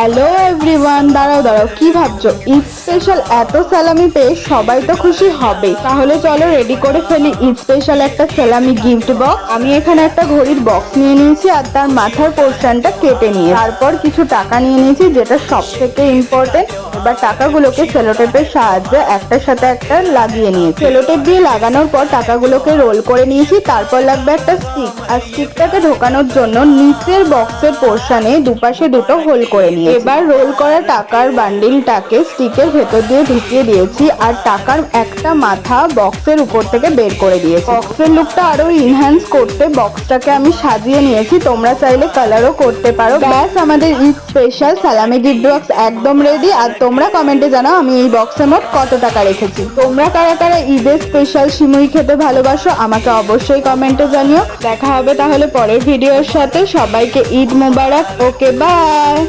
Hello everyone, দাঁড়াও দাঁড়াও, কি ভাবছো? ঈদ স্পেশাল এত সালামি পেয়ে সবাই তো খুশি হবে। তাহলে চলো রেডি করে ফেলি ঈদ স্পেশাল একটা সালামি গিফট বক্স। আমি এখানে একটা ঘড়ির বক্স নিয়ে নিয়েছি আর তার মাথার পোর্শনটা কেটে নিয়ে তারপর কিছু টাকা নিয়ে নিয়েছি, যেটা সব থেকে ইম্পর্টেন্ট। এবার টাকাগুলোকে সেলোটেপের সাহায্যে একটার সাথে একটা লাগিয়ে নিয়েছি। সেলোটেপ দিয়ে লাগানোর পর টাকাগুলোকে রোল করে নিয়েছি। তারপর লাগবে একটা স্টিক, আর স্টিকটাকে ঢোকানোর জন্য নিচের বক্সের পোর্শনে দুপাশে দুটো হোল করে নিয়েছি। এবার রোল করা টাকার বান্ডিলটাকে স্টিকের ভেতর দিয়ে ঢুকিয়ে দিয়েছি আর টাকার একটা মাথা বক্সের উপর থেকে বের করে দিয়েছি। বক্সের লুকটা আরো ইনহ্যান্স করতে বক্সটাকে আমি সাজিয়ে নিয়েছি, তোমরা চাইলে কালারও করতে পারো। ব্যাস, আমাদের ঈদ স্পেশাল সালামি গিফট বক্স একদম রেডি। আর তোমরা কমেন্টে জানাও আমি এই বক্সে মোট কত টাকা রেখেছি। তোমরা কারা কারা ঈদের স্পেশাল সিমুই খেতে ভালোবাসো আমাকে অবশ্যই কমেন্টে জানিও। দেখা হবে তাহলে পরের ভিডিওর সাথে। সবাইকে ঈদ মোবারক। ওকে, বাই।